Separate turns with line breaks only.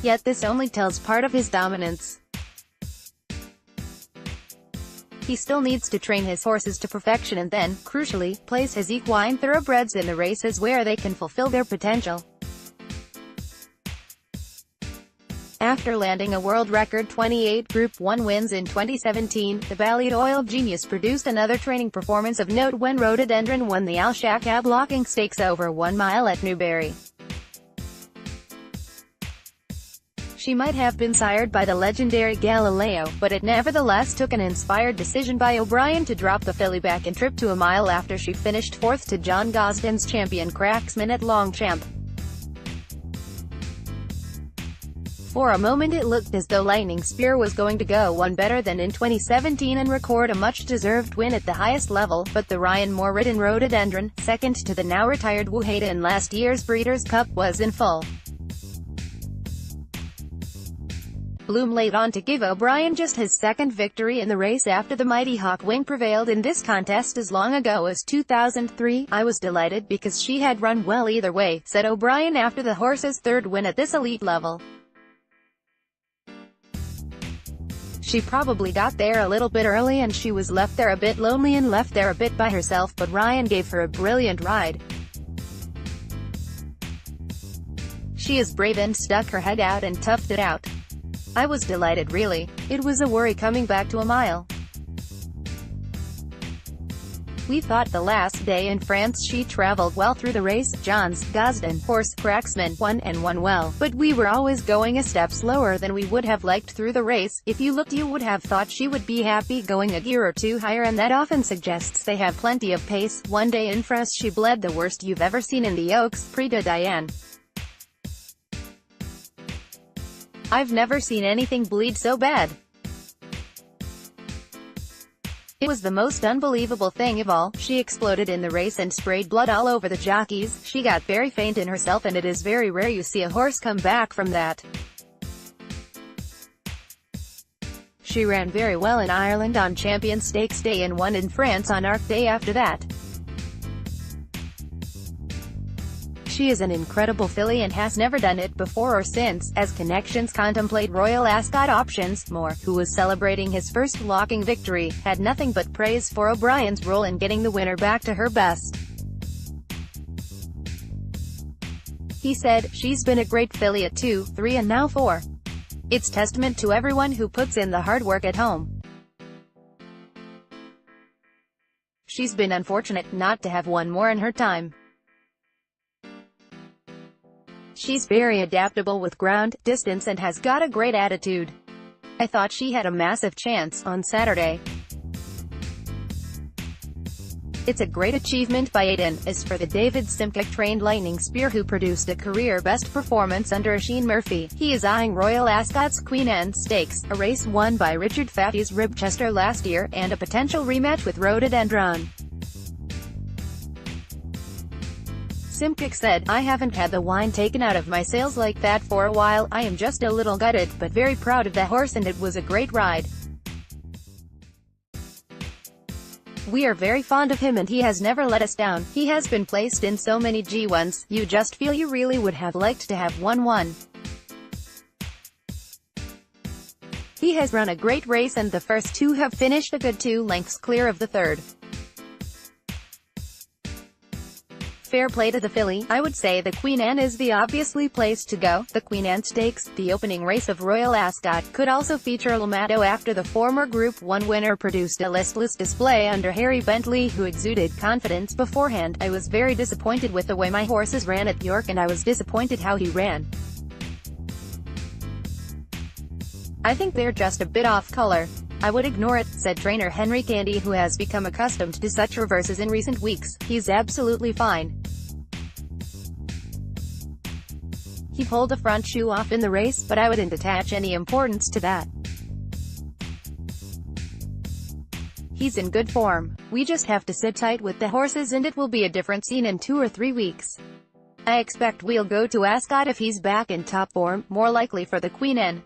Yet this only tells part of his dominance. He still needs to train his horses to perfection and then, crucially, place his equine thoroughbreds in the races where they can fulfill their potential. After landing a world record 28 Group 1 wins in 2017, the Ballydoyle genius produced another training performance of note when Rhododendron won the Shaqab Lockinge Stakes over 1 mile at Newbury. She might have been sired by the legendary Galileo, but it nevertheless took an inspired decision by O'Brien to drop the filly back and trip to a mile after she finished 4th to John Gosden's champion Cracksman at Longchamp. For a moment it looked as though Lightning Spear was going to go one better than in 2017 and record a much-deserved win at the highest level, but the Ryan Moore-ridden Rhododendron, second to the now-retired Wuheda in last year's Breeders' Cup, was in full bloom late on to give O'Brien just his second victory in the race after the mighty Hawk Wing prevailed in this contest as long ago as 2003. "I was delighted because she had run well either way," said O'Brien after the horse's third win at this elite level. "She probably got there a little bit early and she was left there a bit lonely and left there a bit by herself, but Ryan gave her a brilliant ride. She is brave and stuck her head out and toughed it out. I was delighted really. It was a worry coming back to a mile. We thought the last day in France she travelled well through the race. John's Gosden horse, Cracksman, won and won well, but we were always going a step slower than we would have liked through the race. If you looked you would have thought she would be happy going a gear or two higher, and that often suggests they have plenty of pace. One day in France she bled the worst you've ever seen in the Oaks, Prix de Diane. I've never seen anything bleed so bad. It was the most unbelievable thing of all. She exploded in the race and sprayed blood all over the jockeys. She got very faint in herself, and it is very rare you see a horse come back from that. She ran very well in Ireland on Champion Stakes Day and won in France on Arc Day after that. She is an incredible filly and has never done it before or since." As connections contemplate Royal Ascot options, Moore, who was celebrating his first Lockinge victory, had nothing but praise for O'Brien's role in getting the winner back to her best. He said, "She's been a great filly at 2, 3 and now 4. It's testament to everyone who puts in the hard work at home. She's been unfortunate not to have won more in her time. She's very adaptable with ground, distance and has got a great attitude. I thought she had a massive chance on Saturday. It's a great achievement by Aidan." As for the David Simcock-trained Lightning Spear, who produced a career-best performance under Sheen Murphy, he is eyeing Royal Ascot's Queen Anne Stakes, a race won by Richard Fatty's Ribchester last year, and a potential rematch with Rhododendron. Simcock said, "I haven't had the wine taken out of my sails like that for a while. I am just a little gutted, but very proud of the horse and it was a great ride. We are very fond of him and he has never let us down. He has been placed in so many G1s, you just feel you really would have liked to have won one. He has run a great race and the first two have finished a good 2 lengths clear of the third. Fair play to the filly. I would say the Queen Anne is the obviously place to go. The Queen Anne Stakes, the opening race of Royal Ascot, could also feature Lamato after the former Group 1 winner produced a listless display under Harry Bentley, who exuded confidence beforehand. I was very disappointed with the way my horses ran at York and I was disappointed how he ran. I think they're just a bit off color. I would ignore it," said trainer Henry Candy, who has become accustomed to such reverses in recent weeks. "He's absolutely fine. He pulled a front shoe off in the race, but I wouldn't attach any importance to that. He's in good form. We just have to sit tight with the horses and it will be a different scene in 2 or 3 weeks. I expect we'll go to Ascot if he's back in top form, more likely for the Queen Anne.